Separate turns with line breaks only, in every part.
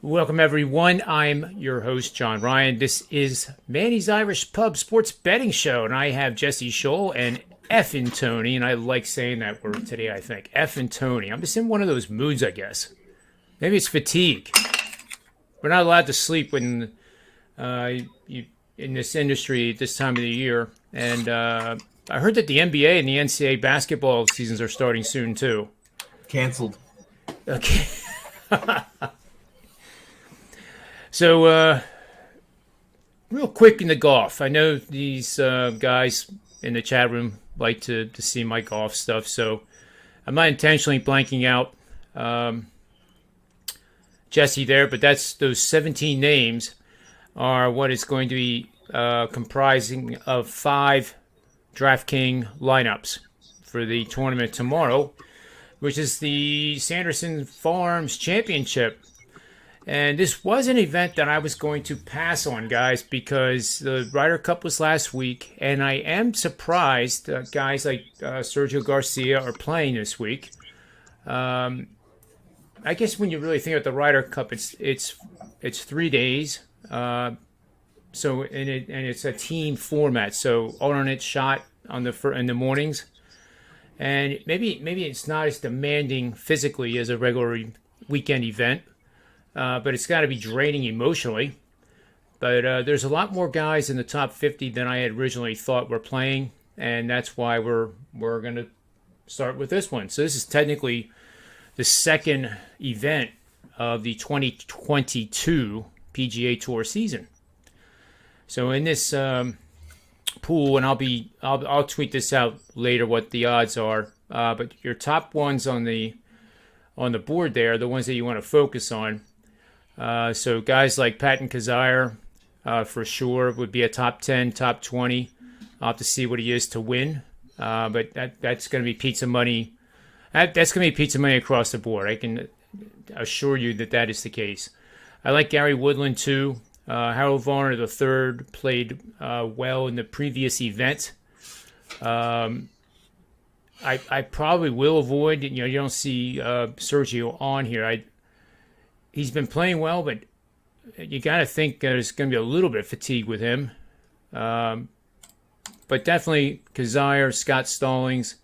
Welcome, everyone. I'm your host, John Ryan. This is Manny's Irish Pub Sports Betting Show, and I have Jesse Scholl and Effin' Tony, and I like saying that word today, I think. Effin' Tony. I'm just in one of those moods, I guess. Maybe it's fatigue. We're not allowed to sleep when in this industry at this time of the year, and I heard that the NBA and the NCAA basketball seasons are starting soon, too.
Canceled.
Okay. So, real quick in the golf. I know these guys in the chat room like to see my golf stuff, so I'm not intentionally blanking out Jesse there, but those 17 names are what is going to be comprising of 5 DraftKings lineups for the tournament tomorrow, which is the Sanderson Farms Championship. And this was an event that I was going to pass on, guys, because the Ryder Cup was last week, and I am surprised guys like Sergio Garcia are playing this week. I guess when you really think about the Ryder Cup, it's 3 days, so it's a team format, so alternate shot in the mornings, and maybe it's not as demanding physically as a regular weekend event. But it's got to be draining emotionally. But there's a lot more guys in the top 50 than I had originally thought were playing, and that's why we're going to start with this one. So this is technically the second event of the 2022 PGA Tour season. So in this pool, and I'll tweet this out later what the odds are. But your top ones on the board there, the ones that you want to focus on. So guys like Patton Kizzire, for sure, would be a top 10, top 20. I'll have to see what he is to win. But that's going to be pizza money. That's going to be pizza money across the board. I can assure you that is the case. I like Gary Woodland, too. Harold Varner III played well in the previous event. I probably will avoid, you don't see Sergio on here. He's been playing well, but you got to think there's going to be a little bit of fatigue with him. But definitely Kizzire, Scott Stallings,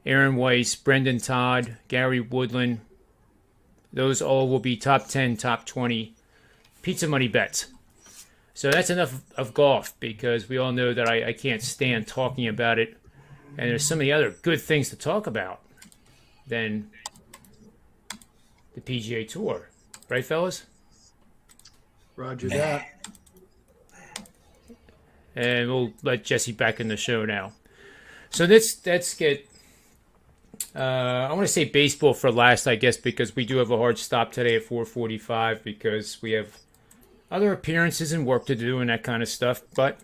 Aaron Weiss, Brendan Todd, Gary Woodland. Those all will be top 10, top 20 pizza money bets. So that's enough of golf, because we all know that I can't stand talking about it. And there's so many other good things to talk about than the PGA Tour. Right, fellas?
Roger that.
And we'll let Jesse back in the show now. So let's get... I want to say baseball for last, I guess, because we do have a hard stop today at 4:45 because we have other appearances and work to do and that kind of stuff. But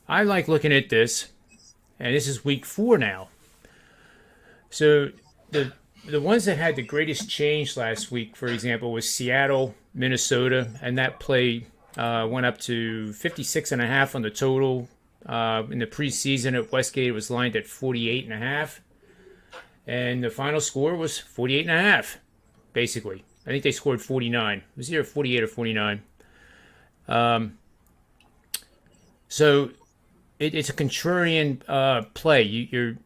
I like looking at this, and this is week 4 now. So the ones that had the greatest change last week, for example, was Seattle, Minnesota, and that play went up to 56.5 on the total. In the preseason at Westgate, it was lined at 48.5, and the final score was 48.5, basically. I think they scored 49. It was either 48 or 49. So it's a contrarian play. You're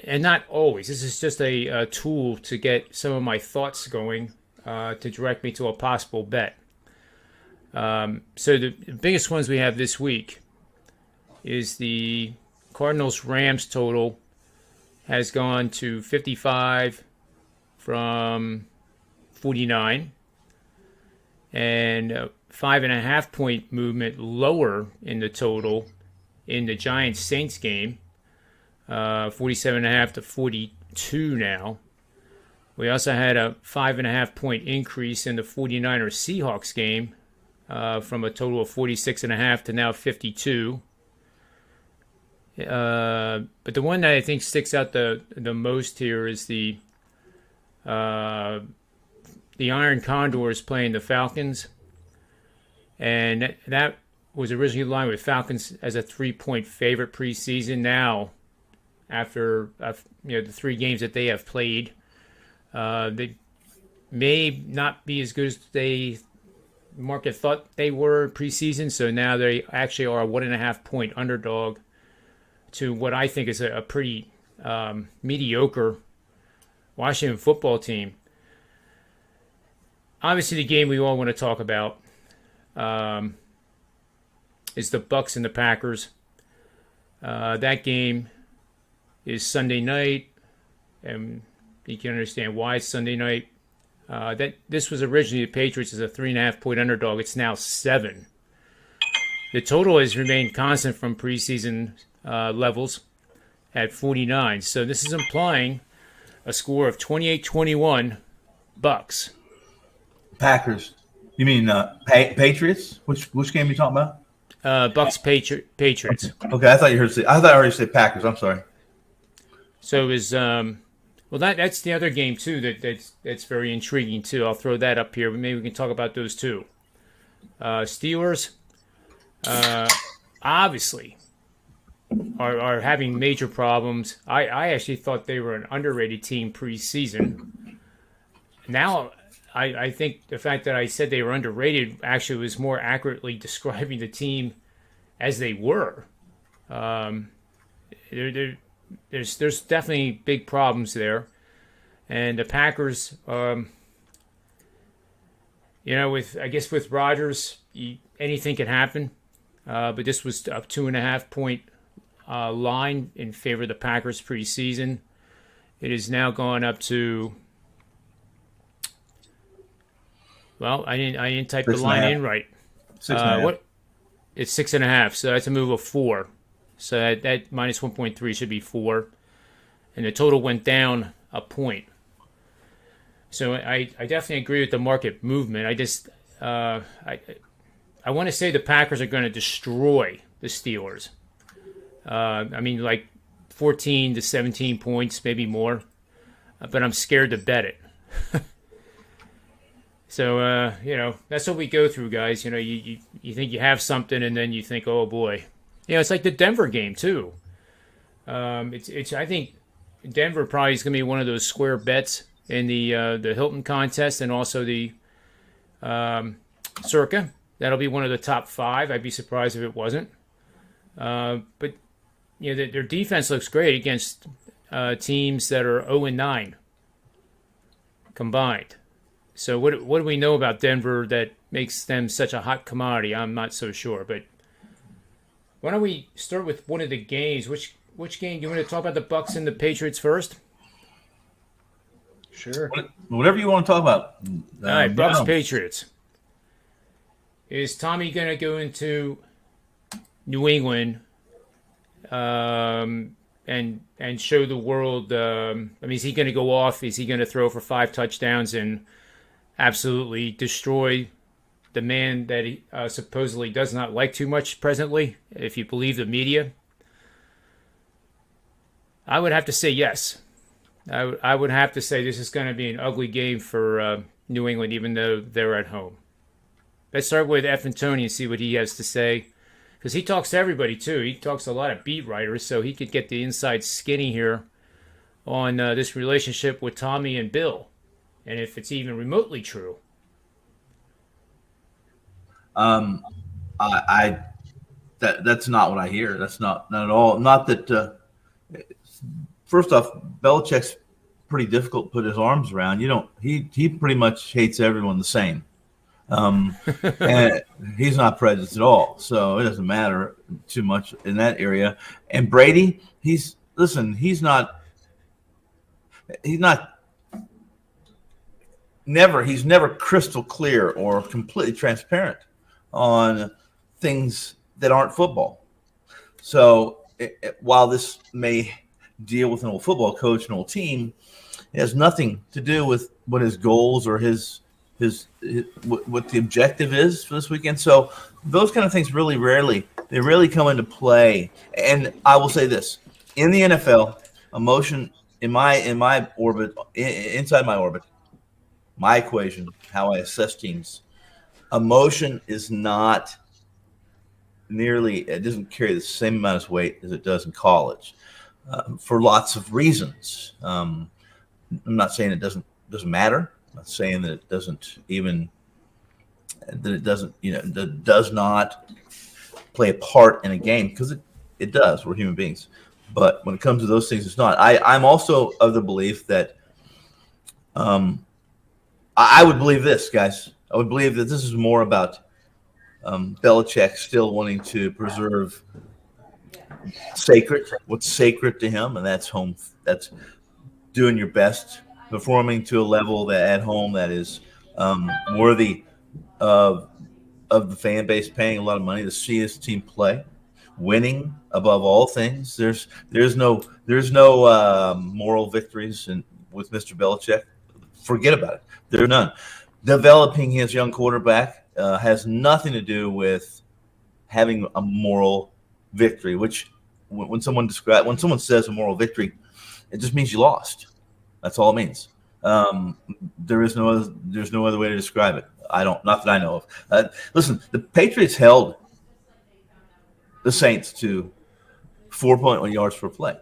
and not always. This is just a tool to get some of my thoughts going to direct me to a possible bet. So the biggest ones we have this week is the Cardinals-Rams total has gone to 55 from 49, and a 5.5 point movement lower in the total in the Giants-Saints game. 47.5 to 42 now. We also had a 5.5 point increase in the 49ers Seahawks game from a total of 46.5 to now 52. But the one that I think sticks out the most here is the Iron Condors playing the Falcons, and that was originally lined with Falcons as a 3-point favorite preseason. Now, after the 3 games that they have played, they may not be as good as the market thought they were preseason. So now they actually are a 1.5 point underdog to what I think is a pretty mediocre Washington football team. Obviously, the game we all want to talk about is the Bucs and the Packers. That game is Sunday night, and you can understand why it's Sunday night. This was originally the Patriots as a 3.5 point underdog. It's now 7. The total has remained constant from preseason levels at 49. So this is implying a score of 28-21 Bucs.
Packers. You mean Patriots? Which game are you talking about?
Bucs Patriots.
Okay, I thought I heard you say Packers. I'm sorry.
So it was that's the other game too that's very intriguing too. I'll throw that up here, but maybe we can talk about those too. Steelers obviously are having major problems. I actually thought they were an underrated team preseason. Now I think the fact that I said they were underrated actually was more accurately describing the team as they were. There's definitely big problems there, and the Packers, with Rodgers, anything can happen. But this was a 2.5 point line in favor of the Packers preseason. It is now gone up to. Well, I didn't type the line in right.
6.5.
What? It's 6.5. So that's a move of 4. So that minus 1.3 should be 4, and the total went down a point. So I definitely agree with the market movement. I just I want to say the Packers are going to destroy the Steelers. Like 14 to 17 points, maybe more, but I'm scared to bet it. So, that's what we go through, guys. You think you have something, and then you think, oh, boy. It's like the Denver game, too. I think Denver probably is going to be one of those square bets in the Hilton contest and also the Circa. That'll be one of the top 5. I'd be surprised if it wasn't. But, their defense looks great against teams that are 0-9 combined. So what do we know about Denver that makes them such a hot commodity? I'm not so sure. But why don't we start with one of the games? Which game? You want to talk about the Bucs and the Patriots first?
Sure.
Whatever you want to talk about.
All right, Bucs Patriots. Is Tommy going to go into New England and show the world? Is he going to go off? Is he going to throw for 5 touchdowns and absolutely destroy the man that he supposedly does not like too much presently, if you believe the media? I would have to say yes. I would have to say this is going to be an ugly game for New England, even though they're at home. Let's start with F and Tony and see what he has to say, because he talks to everybody too. He talks to a lot of beat writers, so he could get the inside skinny here on this relationship with Tommy and Bill, and if it's even remotely true.
That's not what I hear. That's not at all. Not that. First off, Belichick's pretty difficult to put his arms around. He pretty much hates everyone the same. And he's not prejudiced at all, so it doesn't matter too much in that area. And Brady, he's never crystal clear or completely transparent on things that aren't football. So while this may deal with an old football coach, an old team, it has nothing to do with what his goals or what the objective is for this weekend. So those kind of things really rarely come into play. And I will say this: in the NFL, emotion in my orbit, inside my orbit, my equation, how I assess teams, emotion is not nearly. It doesn't carry the same amount of weight as it does in college, for lots of reasons. I'm not saying it doesn't matter. I'm not saying that it doesn't even that it doesn't that does not play a part in a game, because it does. We're human beings. But when it comes to those things, it's not. I'm also of the belief that I would believe this, guys. I would believe that this is more about Belichick still wanting to preserve what's sacred to him, and that's home. That's doing your best, performing to a level that at home that is worthy of the fan base, paying a lot of money to see his team play, winning above all things. There's no moral victories with Mr. Belichick. Forget about it. There are none. Developing his young quarterback has nothing to do with having a moral victory. Which, when someone says a moral victory, it just means you lost. That's all it means. There's no other way to describe it. Not that I know of. Listen, the Patriots held the Saints to 4.1 yards per play.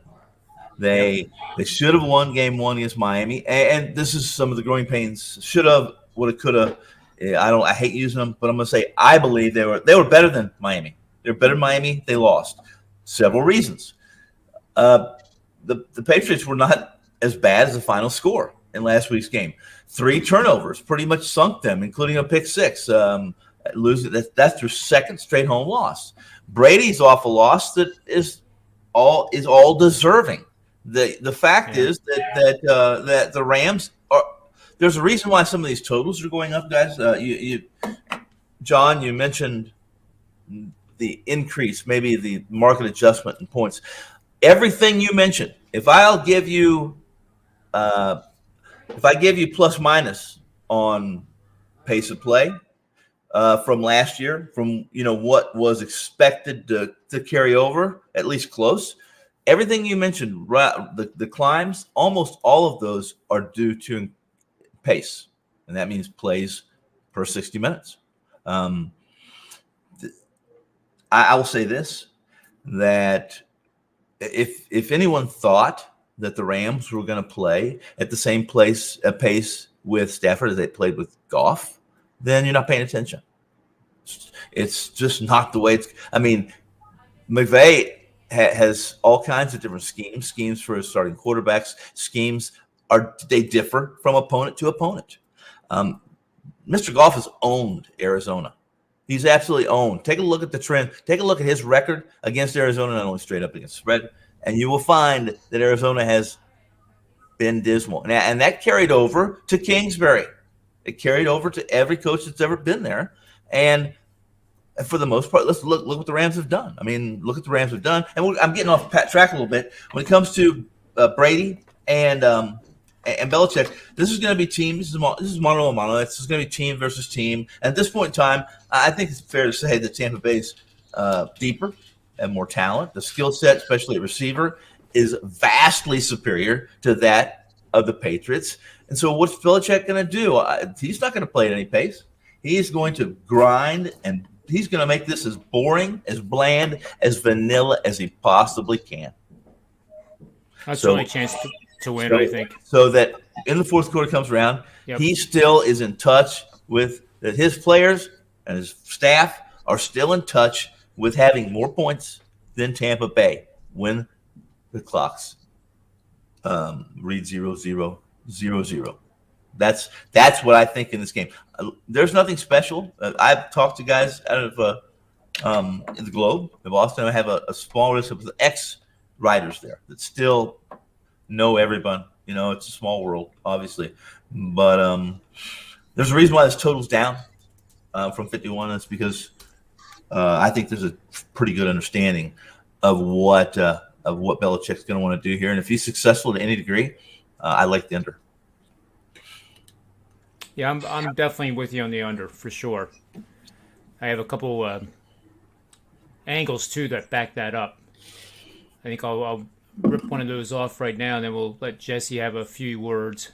They should have won game one against Miami, and this is some of the growing pains. Should have, would have, could have. I hate using them, but I'm going to say I believe they were better than Miami. They were better than Miami. They lost. Several reasons. The Patriots were not as bad as the final score in last week's game. 3 turnovers pretty much sunk them, including a pick six. Losing that's their second straight home loss. Brady's awful loss that is all deserving. The fact is that the Rams are. There's a reason why some of these totals are going up, guys. John, you mentioned the increase, maybe the market adjustment in points. Everything you mentioned. If I give you plus minus on pace of play from last year, from what was expected to carry over, at least close. Everything you mentioned, the climbs, almost all of those are due to pace, and that means plays per 60 minutes. I will say this, that if anyone thought that the Rams were going to play at the same pace with Stafford as they played with Goff, then you're not paying attention. It's just not the way it's. I mean, McVay has all kinds of different schemes for his starting quarterbacks. They differ from opponent to opponent. Mr. Goff has owned Arizona. He's absolutely owned. Take a look at the trend. Take a look at his record against Arizona, not only straight up against spread, and you will find that Arizona has been dismal. And that carried over to Kingsbury. It carried over to every coach that's ever been there. And for the most part, let's look what the Rams have done. I mean, look what the Rams have done. And I'm getting off track a little bit. When it comes to Brady and Belichick, this is going to be team. This is mono a mono. This is going to be team versus team. And at this point in time, I think it's fair to say that Tampa Bay's deeper and more talent. The skill set, especially at receiver, is vastly superior to that of the Patriots. And so what's Belichick going to do? He's not going to play at any pace. He's going to grind, and he's going to make this as boring, as bland, as vanilla as he possibly can.
That's the only chance to win, I think.
So that in the fourth quarter comes around, he still is in touch with that. His players and his staff are still in touch with having more points than Tampa Bay when the clocks read 0-0-0-0. That's what I think in this game. There's nothing special. I've talked to guys out of in the globe of Boston. I have a small list of ex-writers there that still know everyone. It's a small world, obviously. But there's a reason why this total's down from 51. It's because I think there's a pretty good understanding of what Belichick's going to want to do here. And if he's successful to any degree, I like the under.
Yeah, I'm definitely with you on the under for sure. I have a couple angles too that back that up. I think I'll rip one of those off right now, and then we'll let Jesse have a few words.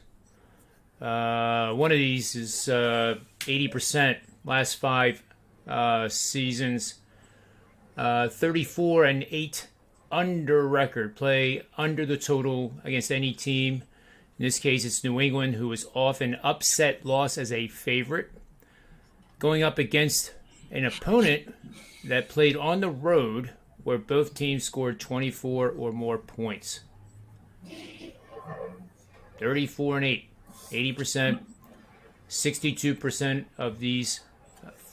One of these is 80% last 5 seasons, 34-8 under record, play under the total against any team. In this case, it's New England, who was often upset loss as a favorite, going up against an opponent that played on the road where both teams scored 24 or more points. 34-8, 80%, 62% of these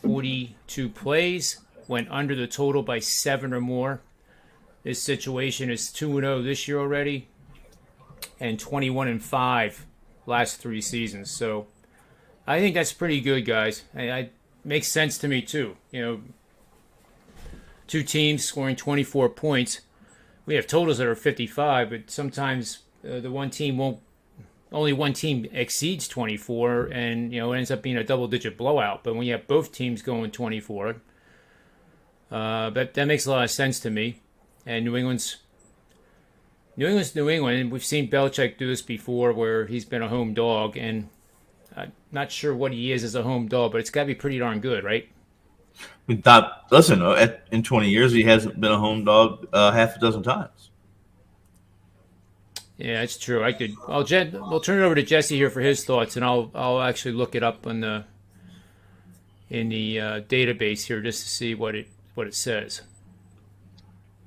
42 plays went under the total by 7 or more. This situation is 2-0 this year already and 21-5 last 3 seasons. So I think that's pretty good, guys. It makes sense to me too. You know, 2 teams scoring 24 points. We have totals that are 55, but sometimes the one team won't. Only one team exceeds 24, and it ends up being a double-digit blowout. But when you have both teams going 24, that makes a lot of sense to me. And New England's New England. We've seen Belichick do this before, where he's been a home dog, and I'm not sure what he is as a home dog, but it's got to be pretty darn good, right?
Listen, in 20 years, he hasn't been a home dog half a dozen times. Yeah,
that's true. We'll turn it over to Jesse here for his thoughts, and I'll actually look it up in the database here just to see what it says.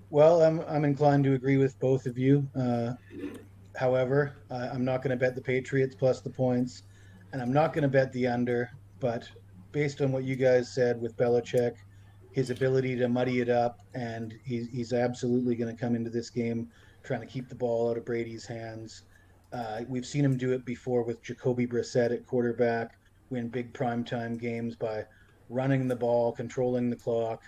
Well, I'm inclined to agree with both of you. However, I'm not going to bet the Patriots plus the points, and I'm not going to bet the under. But based on what you guys said with Belichick, his ability to muddy it up, and he's absolutely going to come into this game trying to keep the ball out of Brady's hands. We've seen him do it before with Jacoby Brissett at quarterback, win big primetime games by running the ball, controlling the clock.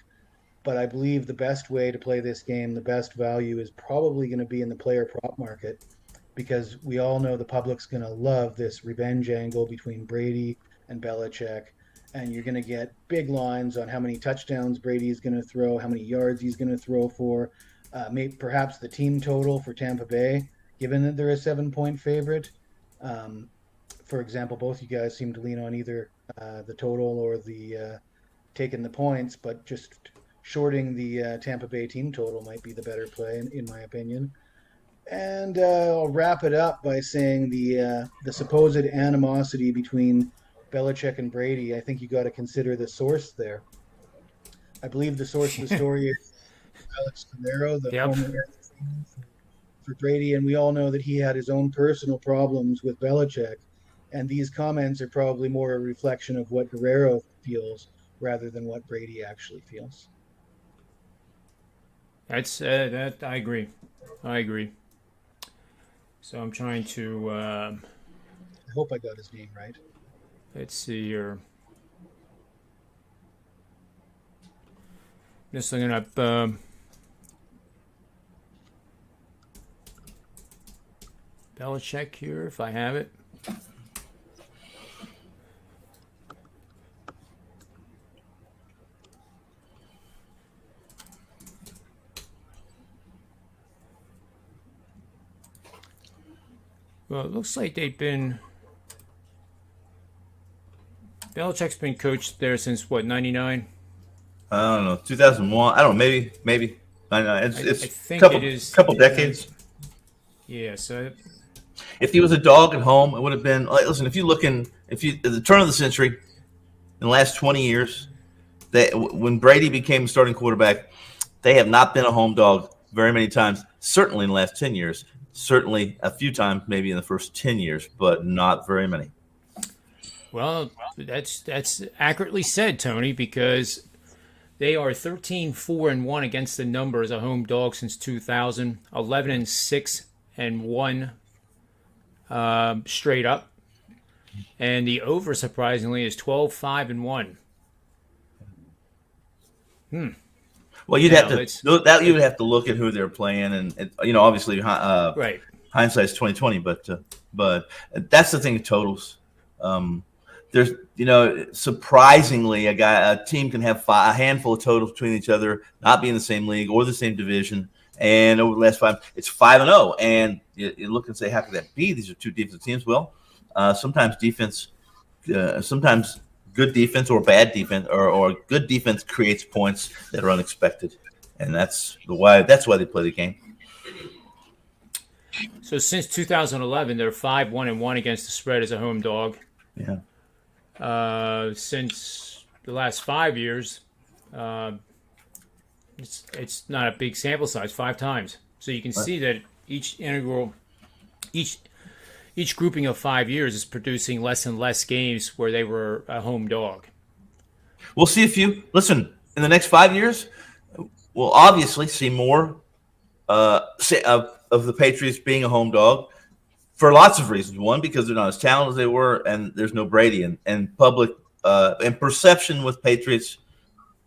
But I believe the best way to play this game, the best value, is probably going to be in the player prop market, because we all know the public's going to love this revenge angle between Brady and Belichick. And you're going to get big lines on how many touchdowns Brady is going to throw, how many yards he's going to throw for. Maybe perhaps the team total for Tampa Bay, given that they're a 7-point favorite. For example, both you guys seem to lean on either the total or the taking the points, but just shorting the Tampa Bay team total might be the better play, in my opinion. And I'll wrap it up by saying the supposed animosity between Belichick and Brady. I think you got to consider the source there. I believe the source of the story is Alex Guerrero, the former for Brady, and we all know that he had his own personal problems with Belichick, and these comments are probably more a reflection of what Guerrero feels rather than what Brady actually feels.
That's that I agree. So I'm trying to.
I hope I got his name right.
Let's see here. Just looking up. Belichick here, if I have it. Well, it looks like Belichick's been coached there since, what, 99?
I don't know, 2001. I don't know, maybe. 99. It's
I think
couple,
it is.
Couple decades.
Yeah, so...
If he was a dog at home, it would have been, like, listen, at the turn of the century, in the last 20 years, when Brady became starting quarterback, they have not been a home dog very many times, certainly in the last 10 years. Certainly a few times, maybe in the first 10 years, but not very many.
Well, that's accurately said, Tony, because they are 13-4-1 against the number as a home dog since 2000, 11-6-1 straight up, and the over, surprisingly, is 12-5-1.
Well, you would have to look at who they're playing, and obviously,
right.
Hindsight's 20/20, but that's the thing with totals. There's, surprisingly, a team can have a handful of totals between each other, not be in the same league or the same division, and over the last 5, it's 5-0, and you look and say, how could that be? These are two defensive teams. Well, sometimes good defense or bad defense or good defense creates points that are unexpected, and that's why they play the game.
So since 2011, they're 5-1-1 against the spread as a home dog.
Yeah.
Since the last 5 years, it's not a big sample size, 5 times. So you can see that each grouping of 5 years is producing less and less games where they were a home dog.
We'll see if you listen in the next 5 years. We'll obviously see more of the Patriots being a home dog for lots of reasons. One, because they're not as talented as they were, and there's no Brady, and public and perception with Patriots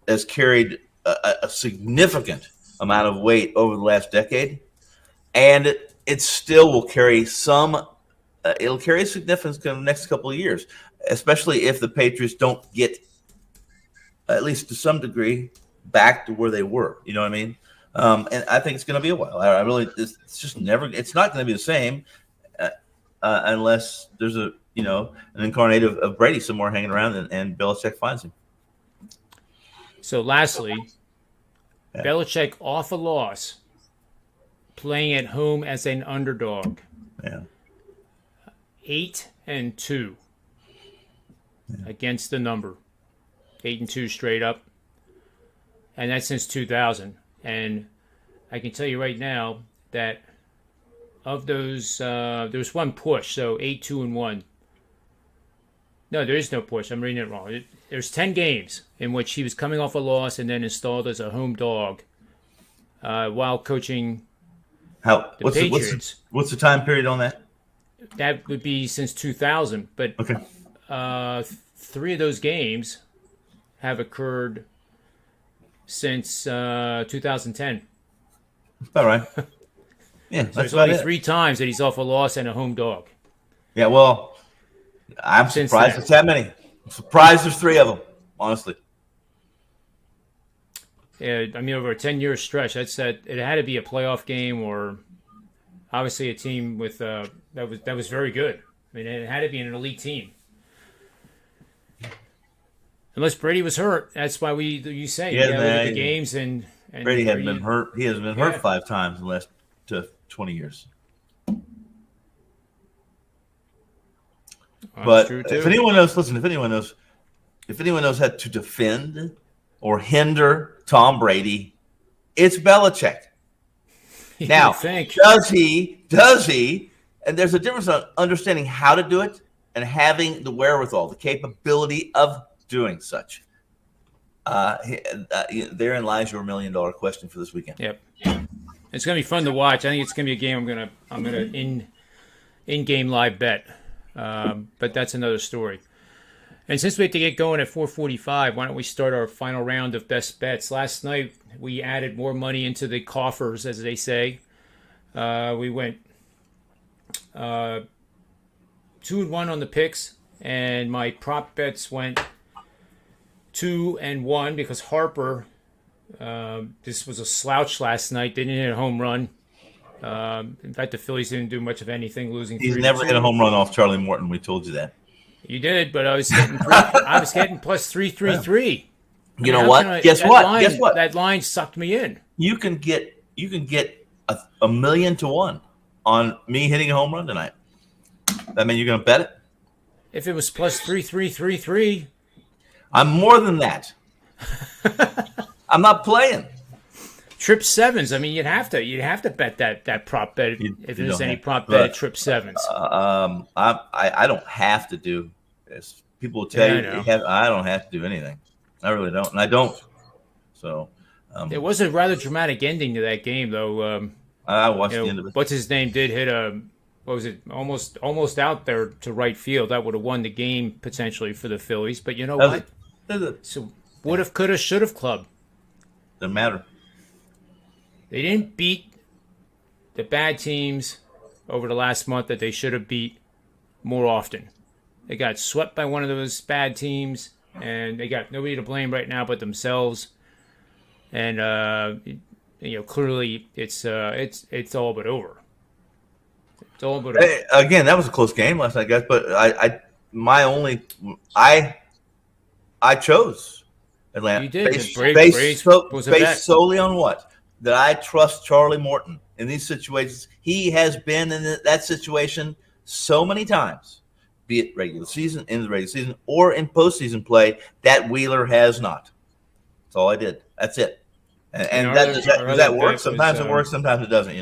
has carried a significant amount of weight over the last decade, and it still will carry some. It'll carry significance in the next couple of years, especially if the Patriots don't get, at least to some degree, back to where they were. You know what I mean? And I think it's going to be a while. I really, it's just never. It's not going to be the same unless there's an incarnate of Brady somewhere hanging around and Belichick finds him.
So, lastly, Belichick off a loss, playing at home as an underdog.
Yeah.
8-2 against the number. 8-2 straight up. And that's since 2000. And I can tell you right now that of those, there's one push, so 8-2-1. No, there is no push. I'm reading it wrong. There's 10 games in which he was coming off a loss and then installed as a home dog while coaching the Patriots.
What's the time period on that?
That would be since 2000. But
Okay.
3 of those games have occurred since 2010.
All right. Yeah,
So there's only 3 times that he's off a loss and a home dog.
Yeah, well, I'm
Since
surprised
then.
it's that many. I'm surprised there's 3 of them, honestly.
Yeah, I mean, over a 10-year stretch, it had to be a playoff game or obviously a team with that was very good. I mean, it had to be an elite team. Unless Brady was hurt, that's why you say look at the games and
Brady hadn't been hurt. He hasn't been hurt
Yeah.
5 times in the last 20 years.
Well,
But
that's true, too.
if anyone knows how to defend or hinder Tom Brady, it's Belichick.
You
Now,
would think.
does he? And there's a difference on understanding how to do it and having the wherewithal, the capability of doing such. Therein lies your $1 million question for this weekend.
Yep. It's going to be fun to watch. I think it's going to be a game I'm going to in-game live bet. But that's another story. And since we have to get going at 4:45, why don't we start our final round of best bets? Last night, we added more money into the coffers, as they say. We went 2-1 on the picks, and my prop bets went 2-1 because Harper, this was a slouch last night, didn't hit a home run. In fact, the Phillies didn't do much of anything, losing.
He's never hit a home run off Charlie Morton. We told you that.
You did, but I was getting plus 333.
You know what? Guess what?
That line sucked me in.
You can get a million to 1 on me hitting a home run tonight. That mean you're going to bet it?
If it was plus 3333,
I'm more than that. I'm not playing.
trip sevens. I mean, you'd have to bet that prop bet if there's any prop bet at trip sevens.
I don't have to do this. People will tell I don't have to do anything. I really don't, and I don't. So
it was a rather dramatic ending to that game, though.
I watched the end of it.
What's his name did hit what was it? Almost out there to right field. That would have won the game potentially for the Phillies. But you know what? So would have, could have, should have club.
Doesn't matter.
They didn't beat the bad teams over the last month that they should have beat more often. They got swept by one of those bad teams, and they got nobody to blame right now but themselves. And clearly it's all but over. It's all but over.
Again, that was a close game last night, guys. But I chose Atlanta.
You did.
Based solely on what? That I trust Charlie Morton in these situations. He has been in that situation so many times, be it regular season, in the regular season, or in postseason play, that Wheeler has not. That's all I did. That's it. And does that work? Sometimes it works, sometimes it doesn't,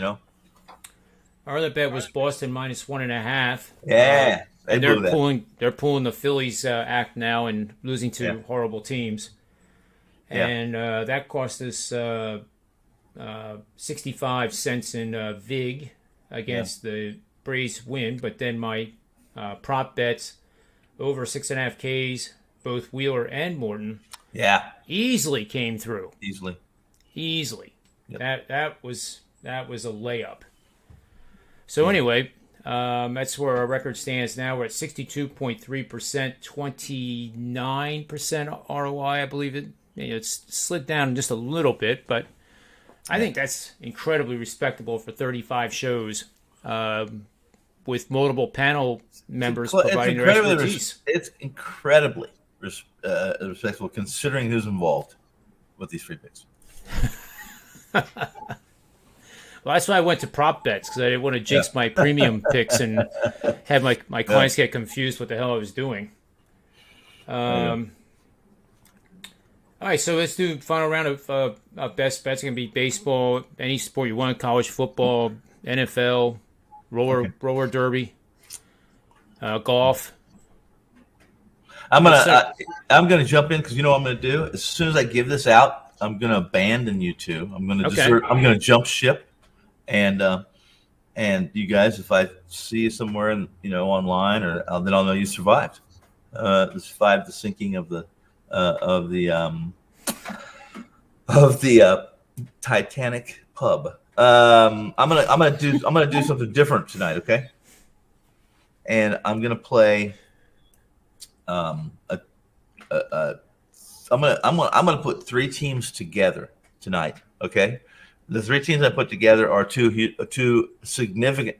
Our other bet was Boston -1.5.
Yeah.
And they're pulling the Phillies act now and losing to horrible teams. And that cost us 65 cents in VIG against the Braves win. But then my prop bets over 6.5 Ks, both Wheeler and Morton, easily came through. Easily. Yep. That was a layup. So anyway, that's where our record stands now. We're at 62.3%, 29% ROI, I believe. It's slid down just a little bit, but I think that's incredibly respectable for 35 shows with multiple panel members providing their expertise.
It's incredibly respectable considering who's involved with these free picks.
Well, that's why I went to prop bets, because I didn't want to jinx my premium picks and have my clients get confused what the hell I was doing. All right, so let's do final round of best bets. It's going to be baseball, any sport you want, college football, NFL, roller derby, golf.
I'm gonna jump in because you know what I'm gonna do. As soon as I give this out, I'm gonna abandon you two. I'm gonna jump ship. And you guys, if I see you somewhere, online, then I'll know you survived. Survived the sinking of the Titanic pub. I'm gonna do something different tonight, okay? And I'm gonna play. I'm gonna put three teams together tonight, okay? The three teams I put together are two significant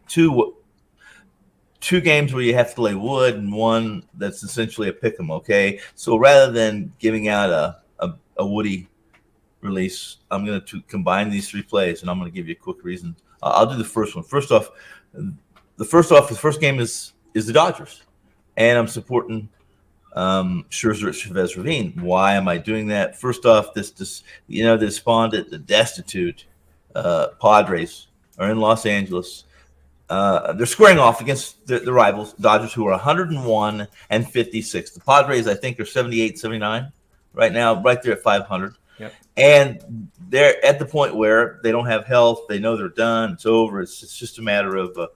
games where you have to lay wood, and one that's essentially a pick 'em. Okay, so rather than giving out a woody release, I'm going to combine these three plays, and I'm going to give you a quick reason. I'll do the first one. First off, the first game is the Dodgers, and I'm supporting Scherzer, Chavez, Ravine. Why am I doing that? First off, the despondent, the destitute Padres are in Los Angeles. They're squaring off against the rivals, Dodgers, who are 101 and 56. The Padres, I think, are 78, 79 right now, right there at 500.
Yep.
And they're at the point where they don't have health. They know they're done. It's over. It's just a matter of the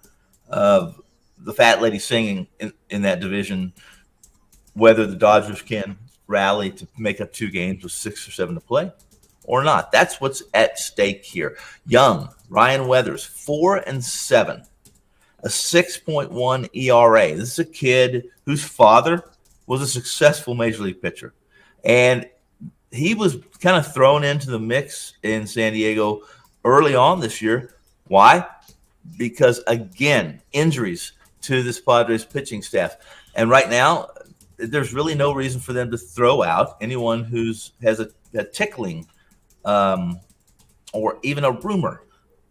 fat lady singing in that division, whether the Dodgers can rally to make up 2 games with 6 or 7 to play or not. That's what's at stake here. Young, Ryan Weathers, 4-7, a 6.1 ERA. This is a kid whose father was a successful major league pitcher. And he was kind of thrown into the mix in San Diego early on this year. Why? Because, again, injuries to this Padres pitching staff. And right now, there's really no reason for them to throw out anyone who's has a tickling or even a rumor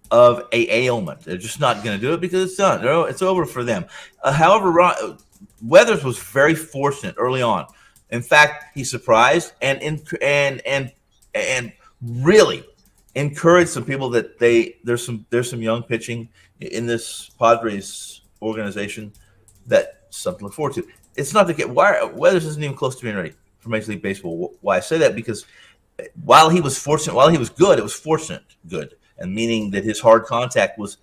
of a ailment. They're just not going to do it because it's done. It's over for them. However, Weathers was very fortunate early on. In fact, he surprised and really encouraged some people that there's some young pitching in this Padres organization that something to look forward to. It's not the case. Weathers isn't even close to being ready for Major League Baseball. Why I say that? Because while he was fortunate, while he was good, it was fortunate good, and meaning that his hard contact was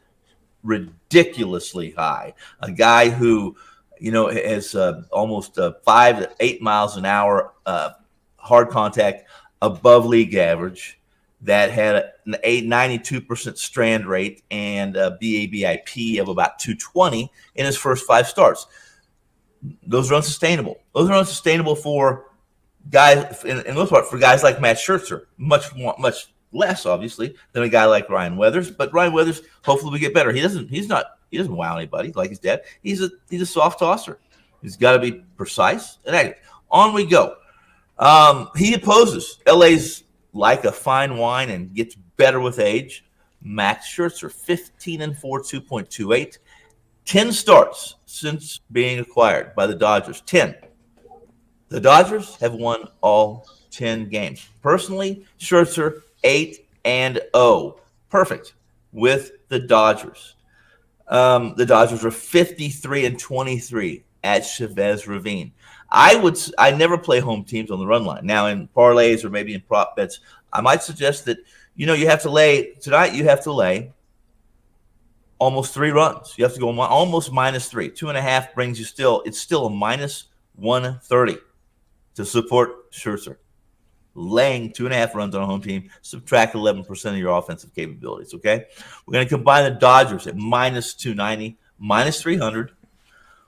ridiculously high. A guy who, has almost 5 to 8 miles an hour hard contact above league average, that had an 92% strand rate and a BABIP of about 220 in his first 5 starts. Those are unsustainable. Those are unsustainable for guys, in most part, for guys like Matt Scherzer. Much less, obviously, than a guy like Ryan Weathers. But Ryan Weathers, hopefully, will get better. He doesn't wow anybody like his dad. He's a soft tosser. He's got to be precise and accurate. On we go. He opposes LA's like a fine wine and gets better with age. Max Scherzer, 15-4, 2.28. 10 starts since being acquired by the Dodgers. 10. The Dodgers have won all 10 games. Personally, Scherzer 8-0. Perfect with the Dodgers. The Dodgers are 53-23 at Chavez Ravine. I never play home teams on the run line. Now in parlays or maybe in prop bets, I might suggest that you have to lay tonight. You have to lay almost 3 runs. You have to go almost -3. 2.5 brings you it's still a -130 to support Scherzer. Laying 2.5 runs on a home team, subtract 11% of your offensive capabilities. Okay, we're going to combine the Dodgers at -290, -300.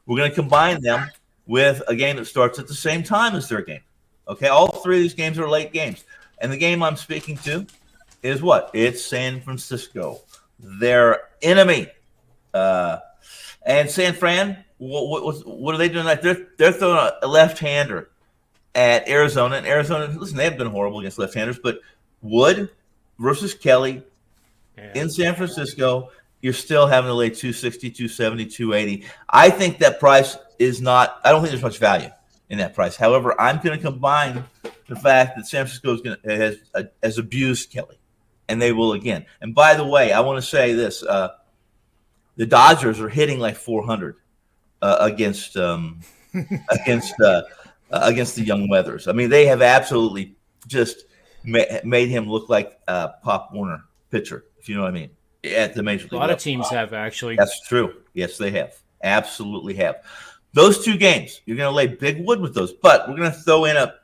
We're going to combine them with a game that starts at the same time as their game. Okay, all 3 of these games are late games, and the game I'm speaking to is what? It's San Francisco, their enemy. And San Fran, what are they doing tonight? They're throwing a left-hander at Arizona. And Arizona, listen, they haven't been horrible against left-handers, but Wood versus Kelly in San Francisco, you're still having to lay 260, 270, 280. I think that price is not – I don't think there's much value in that price. However, I'm going to combine the fact that San Francisco has abused Kelly, and they will again. And by the way, I want to say this. The Dodgers are hitting like 400 against the young Weathers. I mean, they have absolutely just made him look like a Pop Warner pitcher, if you know what I mean, at the major league level.
A lot of teams have, actually.
That's true. Yes, they have. Absolutely have. Those 2 games, you're going to lay big wood with those, but we're going to throw in a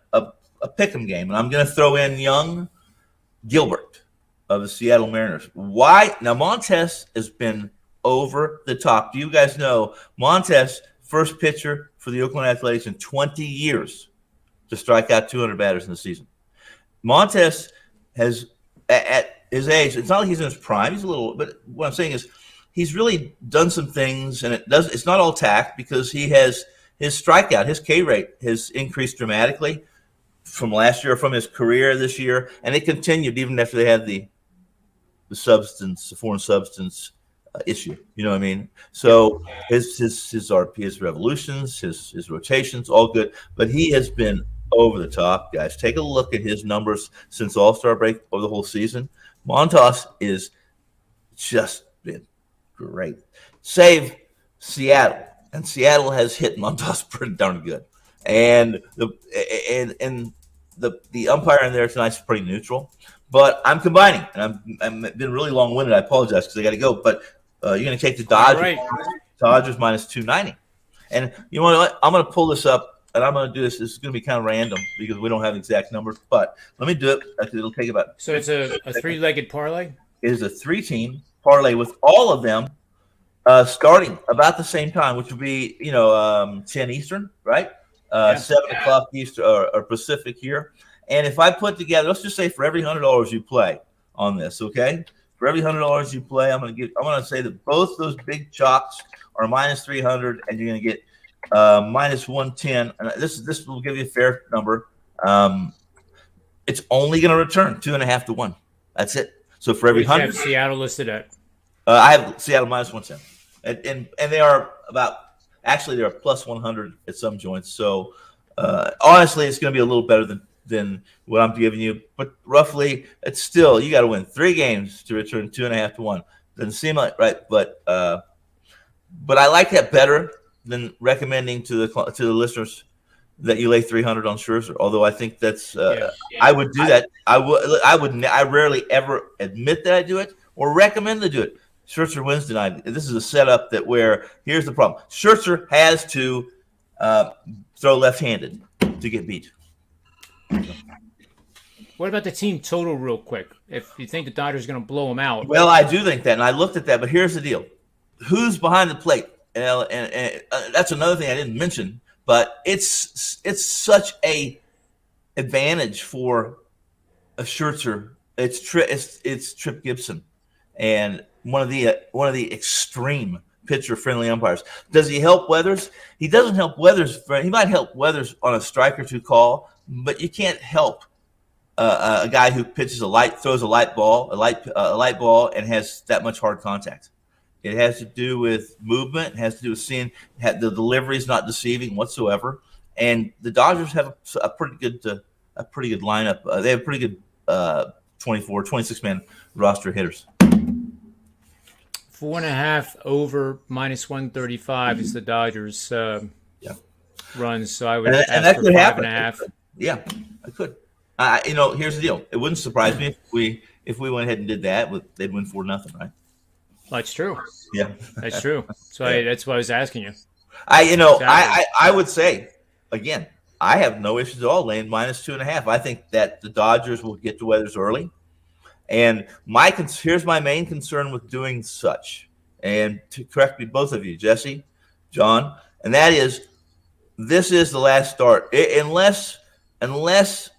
pick'em game, and I'm going to throw in young Gilbert of the Seattle Mariners. Why? Now, Montes has been over the top. Do you guys know Montes, first pitcher for the Oakland Athletics in 20 years to strike out 200 batters in the season? Montes has, at his age, it's not like he's in his prime. He's a little, but what I'm saying is he's really done some things, and it's not all tact because he has his strikeout, his K rate has increased dramatically from last year, from his career this year, and it continued even after they had the foreign substance issue. You know what I mean? So his RP, his revolutions, his rotations, all good, but he has been over the top, guys. Take a look at his numbers since All-Star break over the whole season. Montas is just been great. Save Seattle, and Seattle has hit Montas pretty darn good. And the umpire in there tonight's pretty neutral. But I'm combining, and I've been really long-winded. I apologize because I got to go. But you're going to take the Dodgers.
Right.
Dodgers -290. And you know what? I'm going to pull this up, and I'm going to do this. This is going to be kind of random because we don't have exact numbers. But let me do it. It'll take about.
So it's a 3-legged parlay?
It is a 3-team parlay with all of them starting about the same time, which would be 10 Eastern, right? 7 o'clock Eastern or Pacific here. And if I put together, let's just say for every $100 you play on this, okay? For every $100 you play, I'm going to say that both those big chalks are -300, and you're going to get -110. And this will give you a fair number. It's only going to return 2.5 to 1. That's it. So for every 100,
have Seattle listed at.
I have Seattle -110, and they are about. Actually, they're +100 at some joints. So honestly, it's going to be a little better than what I'm giving you. But roughly, it's still you got to win 3 games to return 2.5 to 1. Doesn't seem like right, but I like that better than recommending to the listeners that you lay 300 on Scherzer. Although I think that's I would do that. I rarely ever admit that I do it or recommend to do it. Scherzer wins tonight. This is a setup where here's the problem. Scherzer has to throw left-handed to get beat.
What about the team total real quick? If you think the Dodgers are going to blow them out.
Well, I do think that, and I looked at that, but here's the deal. Who's behind the plate? And that's another thing I didn't mention, but it's such a advantage for a Scherzer. It's Trip Gibson and one of the extreme pitcher-friendly umpires. Does he help Weathers? He doesn't help Weathers. He might help Weathers on a strike or two call, but you can't help a guy who throws a light ball, and has that much hard contact. It has to do with movement. It has to do with seeing the delivery is not deceiving whatsoever. And the Dodgers have a pretty good lineup. They have a pretty good 26 man roster of hitters.
4.5 over -135 is the Dodgers runs. So I would ask for 5.5.
Yeah, I could. Here's the deal. It wouldn't surprise me if we went ahead and did that. They'd win 4-0, right?
That's true.
Yeah,
that's true. So that's why I was asking you.
Exactly. I would say again, I have no issues at all laying -2.5. I think that the Dodgers will get to Weathers early. And here's my main concern with doing such, and to correct me, both of you, Jesse, John, and that is, this is the last start. Unless this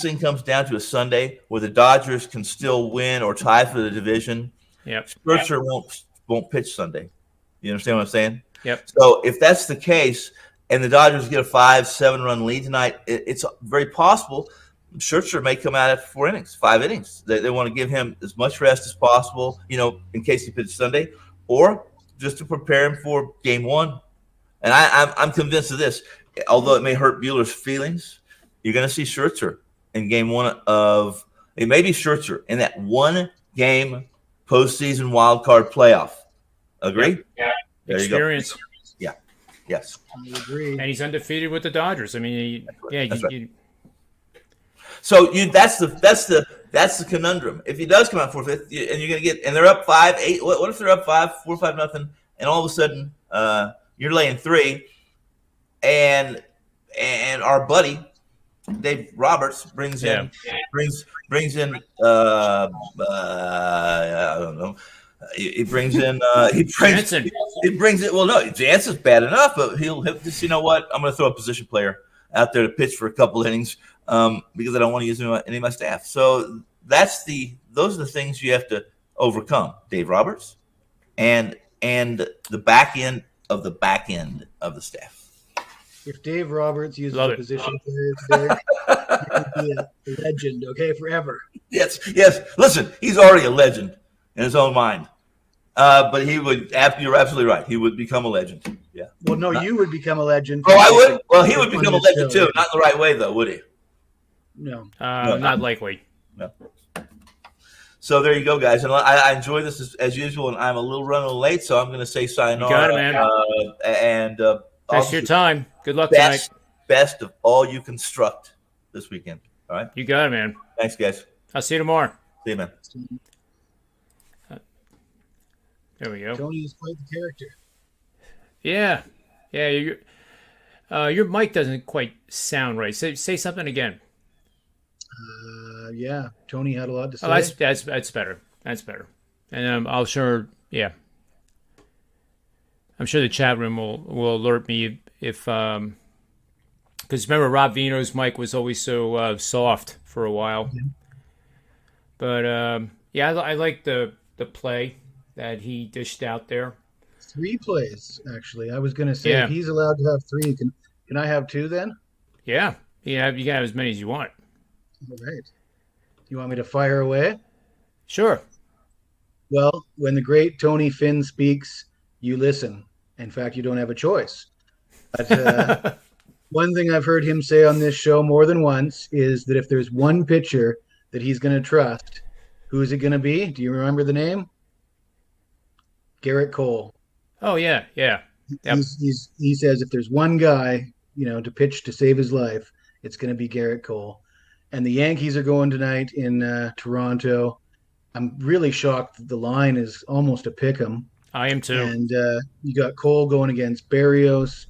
thing comes down to a Sunday where the Dodgers can still win or tie for the division, Scherzer won't pitch Sunday. You understand what I'm saying?
Yep.
So if that's the case, and the Dodgers get a 5-7 run lead tonight, it's very possible Scherzer may come out after 5 innings. They want to give him as much rest as possible, in case he pitches Sunday, or just to prepare him for Game 1. And I'm convinced of this. Although it may hurt Buehler's feelings, you're going to see Scherzer in Game 1 of – it may be Scherzer in that one-game postseason wild card playoff. Agree?
Yeah. Experience.
Yeah. Yes.
I agree.
And he's undefeated with the Dodgers. I mean,
That's right. So that's the conundrum. If he does come out 4-5, and you're going to and they're up 5-8. What if they're up 4-5-0, and all of a sudden you're laying 3, and our buddy Dave Roberts brings in I don't know. He brings in
Jansen.
He brings it. Well, no, Jansen's bad enough, but he'll just, you know what? I'm going to throw a position player out there to pitch for a couple innings because I don't want to use any of my staff. So those are the things you have to overcome. Dave Roberts and the back end of the staff.
If Dave Roberts uses a position player today, he would be a legend, forever.
Yes. Listen, he's already a legend in his own mind. But he would. You're absolutely right. He would become a legend. Yeah.
Well, no, you would become a legend.
Oh, I would. Well, he would become a legend too. Not in the right way, though, would he?
No.
Not likely.
No. So there you go, guys. And I enjoy this as usual, and I'm a little running late, so I'm going to say sayonara.
You got it, man. That's your time. Good luck tonight.
Best of all you construct this weekend. All right.
You got it, man.
Thanks, guys.
I'll see you tomorrow.
See you, man.
There we go.
Tony is quite the character.
Yeah. Your mic doesn't quite sound right. Say something again.
Yeah. Tony had a lot to say.
Oh, that's better. That's better. And I'm sure the chat room will alert me if because remember Rob Vino's mic was always so soft for a while. Mm-hmm. But I like the play that he dished out there.
3 plays, actually. I was going to say if he's allowed to have 3. Can I have 2 then?
Yeah. You can have as many as you want.
All right. You want me to fire away?
Sure.
Well, when the great Tony Finn speaks, you listen. In fact, you don't have a choice. But one thing I've heard him say on this show more than once is that if there's one pitcher that he's going to trust, who is it going to be? Do you remember the name? Garrett Cole.
Oh, yeah. Yep.
He says if there's one guy, to pitch to save his life, it's going to be Garrett Cole. And the Yankees are going tonight in Toronto. I'm really shocked that the line is almost a pick 'em.
I am too.
And you got Cole going against Berrios.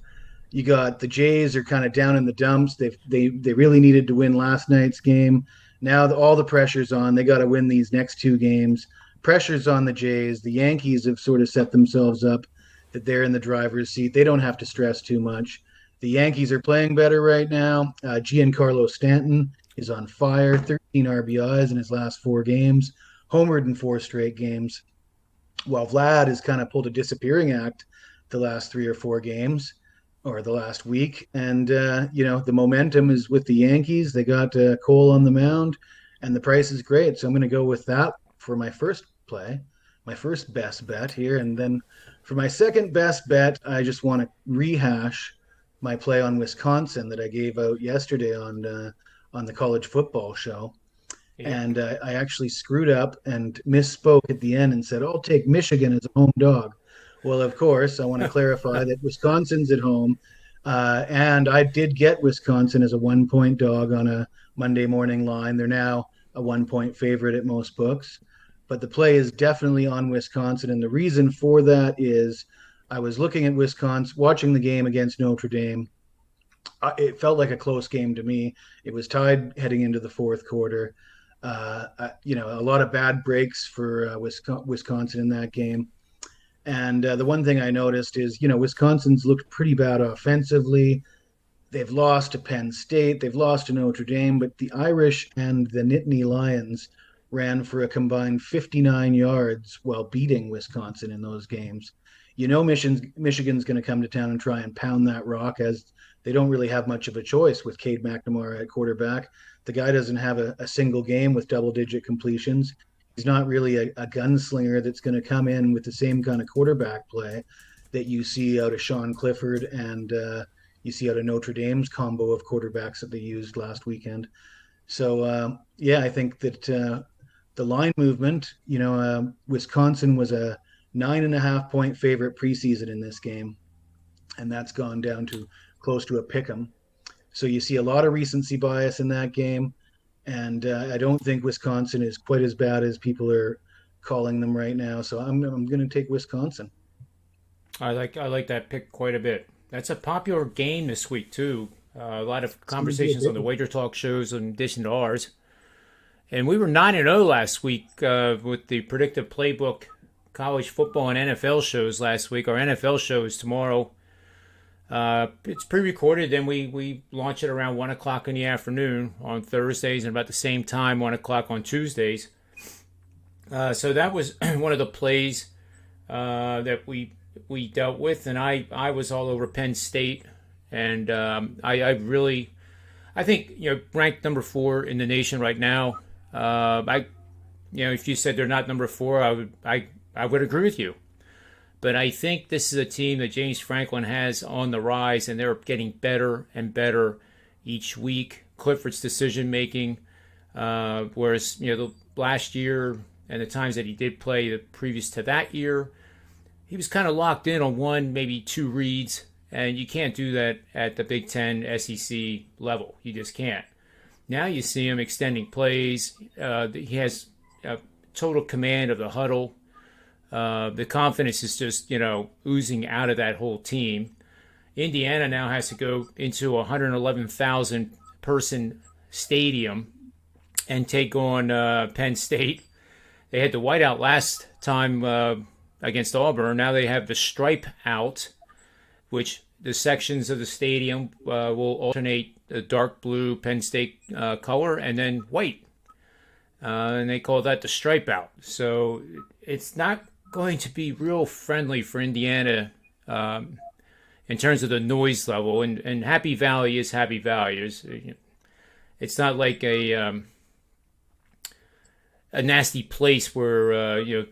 You got the Jays are kind of down in the dumps. They really needed to win last night's game. Now all the pressure's on. They got to win these next 2 games. Pressure's on the Jays. The Yankees have sort of set themselves up that they're in the driver's seat. They don't have to stress too much. The Yankees are playing better right now. Giancarlo Stanton is on fire, 13 RBIs in his last 4 games, homered in 4 straight games, while Vlad has kind of pulled a disappearing act the last 3 or 4 games. or the last week. And, the momentum is with the Yankees. They got Cole on the mound, and the price is great. So I'm going to go with that for my first play, my first best bet here. And then for my second best bet, I just want to rehash my play on Wisconsin that I gave out yesterday on the college football show.
Yeah.
And I actually screwed up and misspoke at the end and said, I'll take Michigan as a home dog. Well, of course, I want to clarify that Wisconsin's at home. And I did get Wisconsin as a 1-point dog on a Monday morning line. They're now a 1-point favorite at most books. But the play is definitely on Wisconsin. And the reason for that is I was looking at Wisconsin, watching the game against Notre Dame. It felt like a close game to me. It was tied heading into the fourth quarter. A lot of bad breaks for Wisconsin in that game. And the one thing I noticed is, Wisconsin's looked pretty bad offensively. They've lost to Penn State. They've lost to Notre Dame. But the Irish and the Nittany Lions ran for a combined 59 yards while beating Wisconsin in those games. Michigan's going to come to town and try and pound that rock, as they don't really have much of a choice with Cade McNamara at quarterback. The guy doesn't have a single game with double-digit completions. He's not really a gunslinger that's going to come in with the same kind of quarterback play that you see out of Sean Clifford and you see out of Notre Dame's combo of quarterbacks that they used last weekend. So, I think that the line movement, Wisconsin was a 9.5-point favorite preseason in this game, and that's gone down to close to a pick 'em. So you see a lot of recency bias in that game. And I don't think Wisconsin is quite as bad as people are calling them right now. So I'm going to take Wisconsin.
I like that pick quite a bit. That's a popular game this week too. A lot of conversations on the Wager Talk shows in addition to ours. And we were 9-0 last week with the Predictive Playbook college football and NFL shows last week. Our NFL show is tomorrow. It's pre-recorded, then we launch it around 1 o'clock in the afternoon on Thursdays and about the same time, 1 o'clock on Tuesdays. So that was one of the plays that we dealt with, and I was all over Penn State, and I think ranked number 4 in the nation right now. If you said they're not number 4, I would agree with you. But I think this is a team that James Franklin has on the rise, and they're getting better and better each week. Clifford's decision making, whereas the last year and the times that he did play the previous to that year, he was kind of locked in on 1, maybe 2 reads, and you can't do that at the Big Ten SEC level. You just can't. Now you see him extending plays. He has total command of the huddle. The confidence is just, oozing out of that whole team. Indiana now has to go into a 111,000 person stadium and take on Penn State. They had the whiteout last time against Auburn. Now they have the stripe out, which the sections of the stadium will alternate the dark blue Penn State color and then white. And they call that the stripe out. So it's not going to be real friendly for Indiana in terms of the noise level, and Happy Valley is Happy Valley. It's not like a nasty place where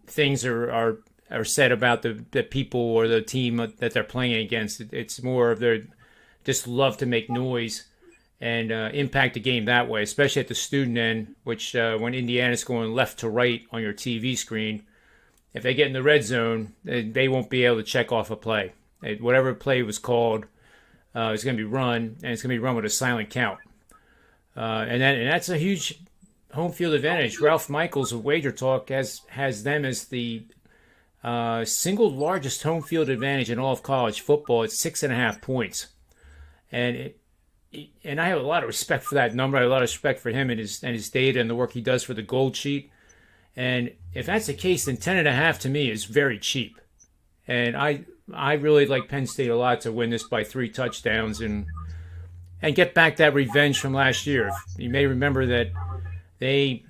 things are said about the people or the team that they're playing against. It's more of they just love to make noise and impact the game that way, especially at the student end, which when Indiana's going left to right on your TV screen, if they get in the red zone, they won't be able to check off a play. Whatever play was called is going to be run, and it's going to be run with a silent count. And that's a huge home field advantage. Ralph Michaels of Wager Talk has them as the single largest home field advantage in all of college football at 6.5 points. And I have a lot of respect for that number. I have a lot of respect for him and his data and the work he does for the Gold Sheet. And if that's the case, then 10.5 to me is very cheap. And I really like Penn State a lot to win this by 3 touchdowns and get back that revenge from last year. You may remember that they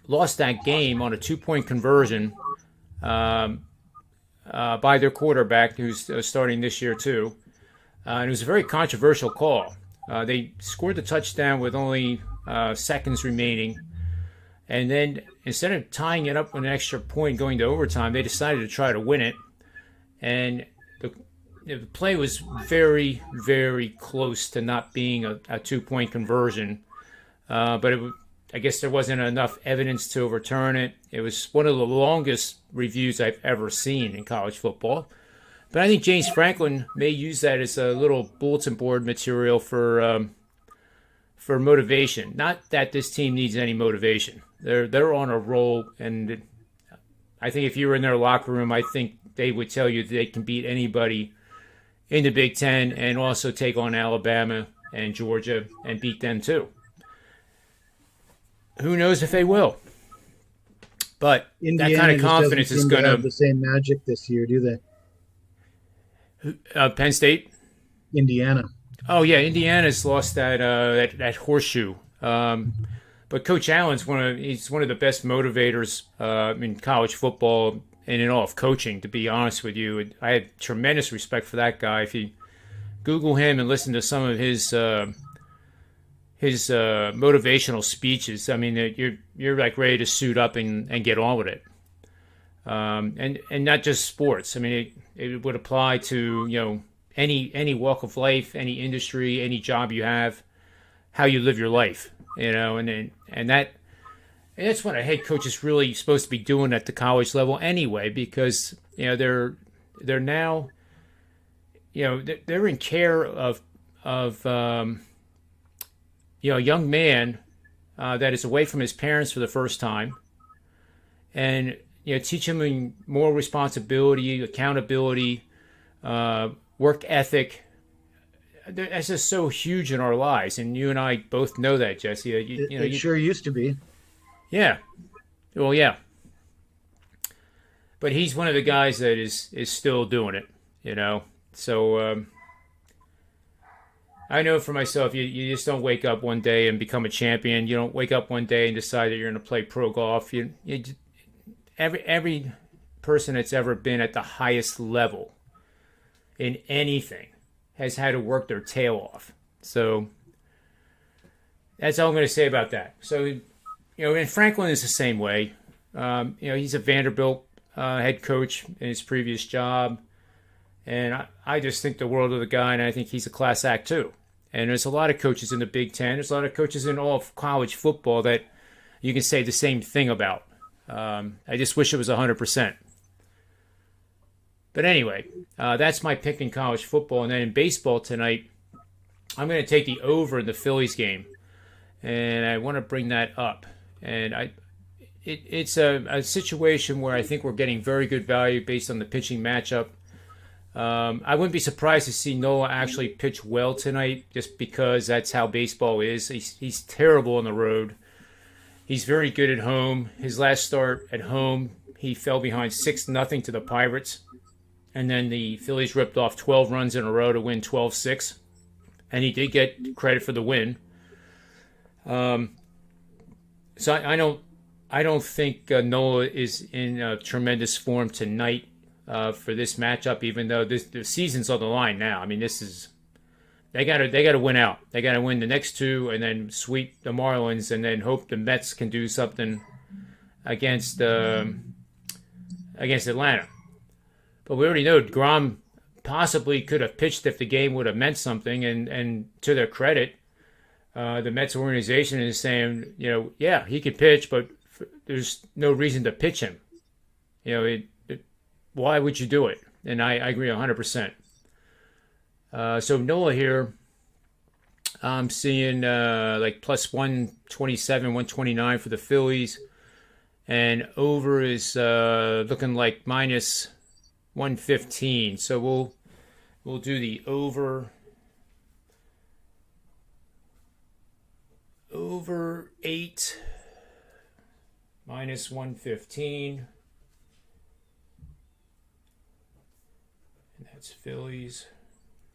lost that game on a 2-point conversion by their quarterback, who's starting this year too. And it was a very controversial call. They scored the touchdown with only seconds remaining. And then instead of tying it up with an extra point going to overtime, they decided to try to win it. And the play was very, very close to not being a 2-point conversion. But I guess there wasn't enough evidence to overturn it. It was one of the longest reviews I've ever seen in college football. But I think James Franklin may use that as a little bulletin board material for motivation. Not that this team needs any motivation. They're on a roll, and I think if you were in their locker room, I think they would tell you that they can beat anybody in the Big Ten and also take on Alabama and Georgia and beat them too. Who knows if they will? But
Indiana
that kind of confidence is going to
have the same magic this year, do they?
Penn State.
Indiana.
Oh yeah, Indiana's lost that horseshoe. But Coach Allen's he's one of the best motivators in college football and in all of coaching. To be honest with you, I have tremendous respect for that guy. If you Google him and listen to some of his motivational speeches, I mean, you're like ready to suit up and get on with it. And not just sports. I mean, it would apply to any walk of life, any industry, any job you have, how you live your life. And that's what a head coach is really supposed to be doing at the college level anyway, because they're now they're in care of a young man that is away from his parents for the first time, and teach him more responsibility, accountability, work ethic. That's just so huge in our lives, and you and I both know that, Jesse.
It sure used to be.
Yeah. Well, yeah. But he's one of the guys that is still doing it, So I know for myself, you just don't wake up one day and become a champion. You don't wake up one day and decide that you're going to play pro golf. Every person that's ever been at the highest level in anything has had to work their tail off. So that's all I'm going to say about that. So, and Franklin is the same way. He's a Vanderbilt head coach in his previous job. And I just think the world of the guy, and I think he's a class act too. And there's a lot of coaches in the Big Ten. There's a lot of coaches in all of college football that you can say the same thing about. I just wish it was 100%. But anyway, that's my pick in college football. And then in baseball tonight, I'm going to take the over in the Phillies game. And I want to bring that up. And it's a situation where I think we're getting very good value based on the pitching matchup. I wouldn't be surprised to see Noah actually pitch well tonight, just because that's how baseball is. He's terrible on the road. He's very good at home. His last start at home, he fell behind 6-0 to the Pirates. And then the Phillies ripped off 12 runs in a row to win 12-6. And he did get credit for the win. So I don't think Noah is in tremendous form tonight for this matchup, even though the season's on the line now. I mean, they got to win out. They got to win the next two and then sweep the Marlins and then hope the Mets can do something against Atlanta. But we already know Grom possibly could have pitched if the game would have meant something. And to their credit, the Mets organization is saying, yeah, he could pitch, but there's no reason to pitch him. Why would you do it? And I agree 100%. So Noah here, I'm seeing like plus 127, 129 for the Phillies. And over is looking like minus 115. So we'll do the over 8 minus 115. And that's Phillies.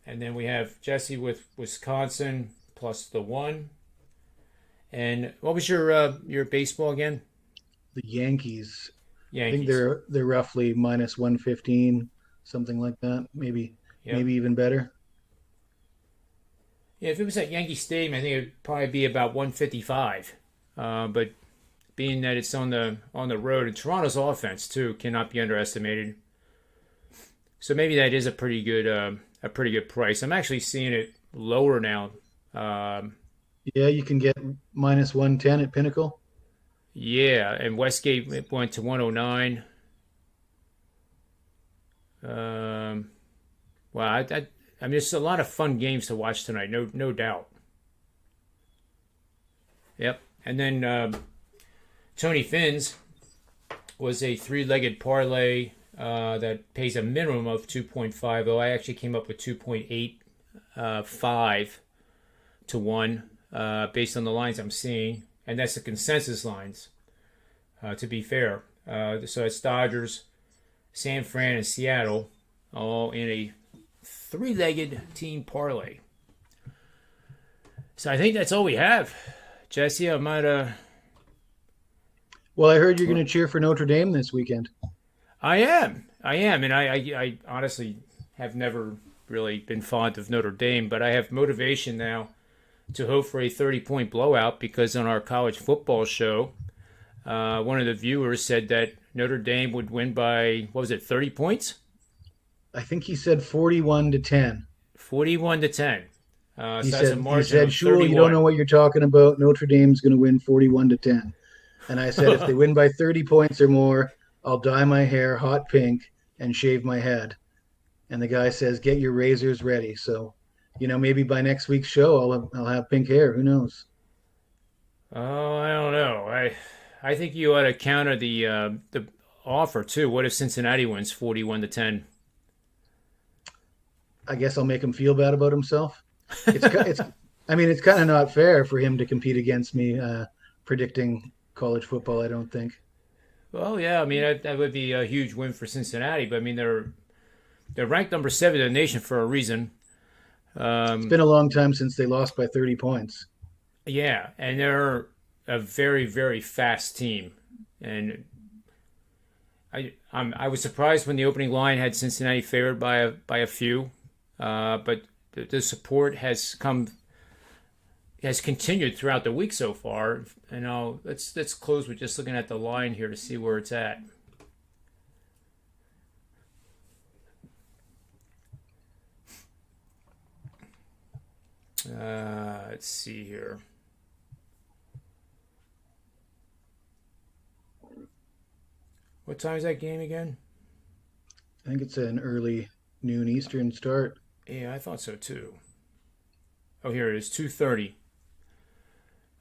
And then we have Jesse with Wisconsin plus the 1. And what was your baseball again?
The Yankees. I think
Yankees.
they're roughly minus 115, something like that. Maybe
Yep.
maybe even better.
Yeah, if it was at Yankee Stadium, I think it'd probably be about 155. But being that it's on the road, and Toronto's offense too cannot be underestimated. So maybe that is a pretty good price. I'm actually seeing it lower now. Um,
Yeah, you can get minus 110 at Pinnacle.
yeah, and Westgate went to 109. Um, wow, I mean, it's a lot of fun games to watch tonight. No doubt. Yep. And then Tony Finn's was a three-legged parlay that pays a minimum of 2.5. Though I actually came up with 2.85 to 1 based on the lines I'm seeing, and that's the consensus lines. To be fair, so it's Dodgers, San Fran, and Seattle, all in a three-legged team parlay. So I think that's all we have. Jesse, I might
Well, I heard you're going to cheer for Notre Dame this weekend.
I am, and I honestly have never really been fond of Notre Dame, but I have motivation now to hope for a 30-point blowout because on our college football show, one of the viewers said that Notre Dame would win by, what was it, 30 points?
I think he said 41 to 10.
41 to 10.
He
So that's a
said,
margin of
Shul, you
31.
don't know what you're talking about. Notre Dame's going to win 41 to 10. And I said, if they win by 30 points or more, I'll dye my hair hot pink and shave my head. And the guy says, get your razors ready. So, maybe by next week's show, I'll have pink hair. Who knows?
Oh, I don't know. I think you ought to counter the offer too. What if Cincinnati wins 41 to 10?
I guess I'll make him feel bad about himself. It's kind of not fair for him to compete against me predicting college football, I don't think.
Well, yeah, I mean that would be a huge win for Cincinnati, but I mean they're ranked number 7 in the nation for a reason.
It's been a long time since they lost by 30 points.
Yeah, and they're a very very fast team, and I was surprised when the opening line had Cincinnati favored by a few, but the support has continued throughout the week so far. And let's close with just looking at the line here to see where it's at. Let's see here. What time is that game again?
I think it's an early noon Eastern start.
Yeah, I thought so too. Oh, here it is, 2:30.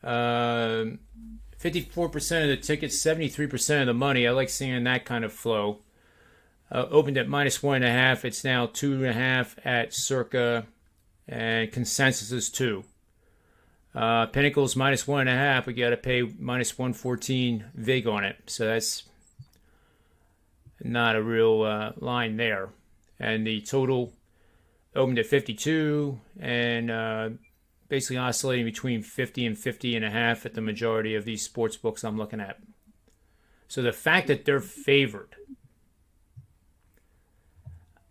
54% of the tickets, 73% of the money. I like seeing that kind of flow. Opened at minus 1.5. It's now 2.5 at Circa, and consensus is 2. Pinnacle's minus 1.5. We got to pay minus 114 vig on it, so that's not a real line there. And the total opened at 52 and basically oscillating between 50 and 50.5 at the majority of these sports books I'm looking at. So the fact that they're favored,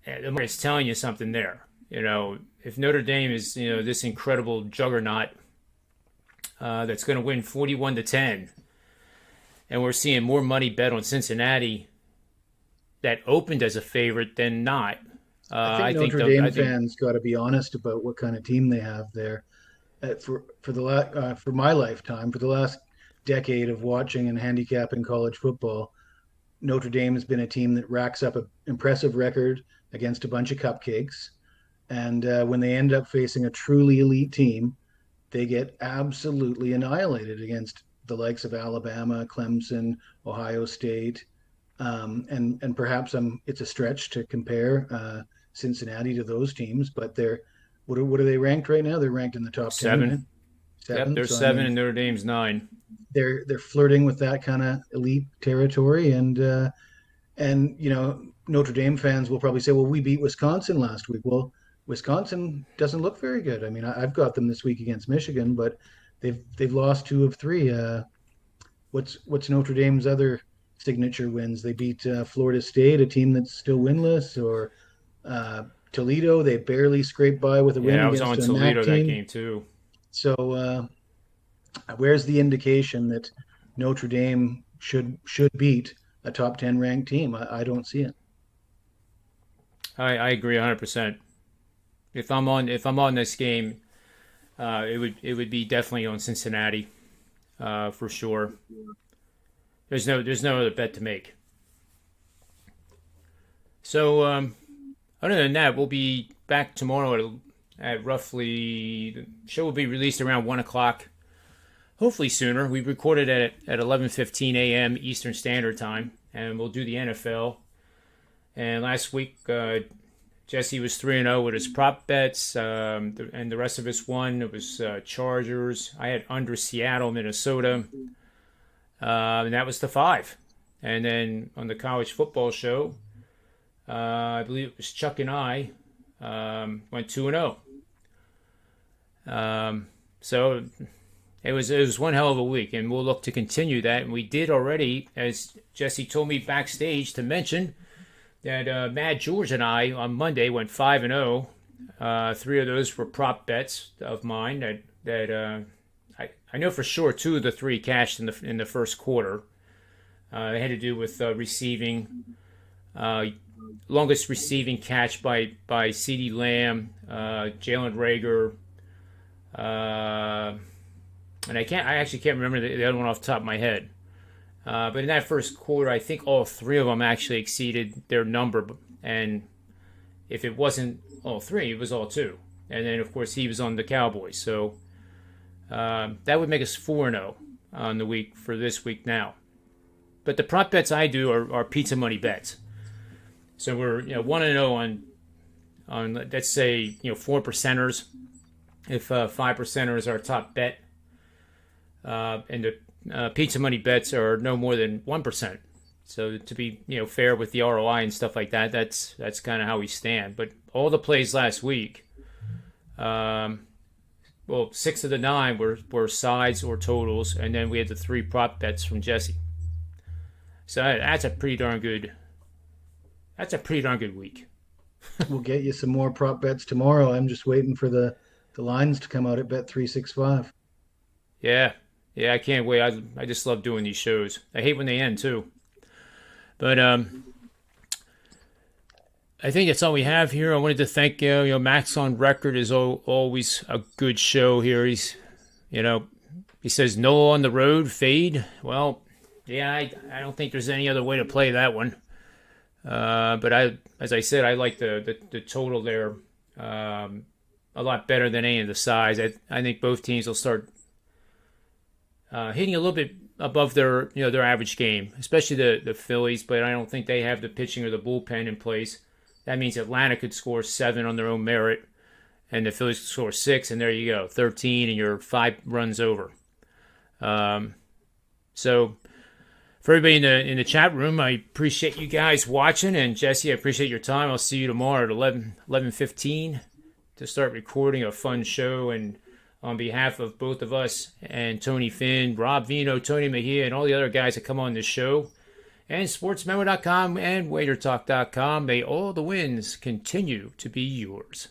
it's telling you something there. If Notre Dame is this incredible juggernaut that's going to win 41 to 10, and we're seeing more money bet on Cincinnati that opened as a favorite than not.
I think Notre Dame fans got to be honest about what kind of team they have there. For my lifetime, for the last decade of watching and handicapping college football, Notre Dame has been a team that racks up an impressive record against a bunch of cupcakes. And when they end up facing a truly elite team, they get absolutely annihilated against the likes of Alabama, Clemson, Ohio State. And perhaps it's a stretch to compare Cincinnati to those teams, but what are they ranked right now? They're ranked in the top
7.
10.
Yep, they're 7 and Notre Dame's 9.
They're flirting with that kind of elite territory, and Notre Dame fans will probably say, "Well, we beat Wisconsin last week." Well, Wisconsin doesn't look very good. I mean, I've got them this week against Michigan, but they've lost 2 of 3. What's Notre Dame's other signature wins. They beat Florida State, a team that's still winless, or Toledo. They barely scraped by with a win
Yeah, I was on
against a
Toledo
MAC
that
team.
game too.
So where's the indication that Notre Dame should beat a top 10 ranked team? I don't see it.
I agree 100%. If I'm on this game, it would be definitely on Cincinnati, for sure. There's no other bet to make. So other than that, we'll be back tomorrow at roughly, the show will be released around 1 o'clock. Hopefully sooner. We recorded at 11:15 a.m. Eastern Standard Time, and we'll do the NFL. And last week, Jesse was 3-0 with his prop bets, and the rest of us won. It was Chargers. I had under Seattle, Minnesota, and that was the 5. And then on the college football show, I believe it was Chuck and I went 2-0. So it was one hell of a week, and we'll look to continue that. And we did already, as Jesse told me backstage to mention, that Mad George and I on Monday went 5-0. 3 of those were prop bets of mine that I know for sure 2 of the 3 cashed in the first quarter. It had to do with receiving, longest receiving catch by CeeDee Lamb, Jalen Reagor, and I actually can't remember the other one off the top of my head. But in that first quarter, I think all 3 of them actually exceeded their number. And if it wasn't all 3, it was all 2. And then, of course, he was on the Cowboys. So that would make us 4-0 on the week for this week now. But the prop bets I do are pizza money bets. So we're 1-0 on let's say 4 percenters. If 5 percenters are our top bet, and the pizza money bets are no more than 1%. So to be fair with the ROI and stuff like that, that's kind of how we stand. But all the plays last week, 6 of the 9 were sides or totals, and then we had the 3 prop bets from Jesse. So that's a pretty darn good. That's a pretty darn good week.
We'll get you some more prop bets tomorrow. I'm just waiting for the lines to come out at Bet365.
Yeah, I can't wait. I just love doing these shows. I hate when they end too. But I think that's all we have here. I wanted to thank Max on Record is always a good show here. He's he says no on the road fade. Well, yeah, I don't think there's any other way to play that one. But as I said, I like the total there a lot better than any of the sides. I think both teams will start hitting a little bit above their their average game, especially the Phillies. But I don't think they have the pitching or the bullpen in place. That means Atlanta could score 7 on their own merit, and the Phillies could score 6, and there you go, 13, and you're 5 runs over. So for everybody in the chat room, I appreciate you guys watching, and Jesse, I appreciate your time. I'll see you tomorrow at 11:15 to start recording a fun show. And on behalf of both of us and Tony Finn, Rob Vino, Tony Mejia, and all the other guys that come on this show, and sportsmemo.com and waitertalk.com, may all the wins continue to be yours.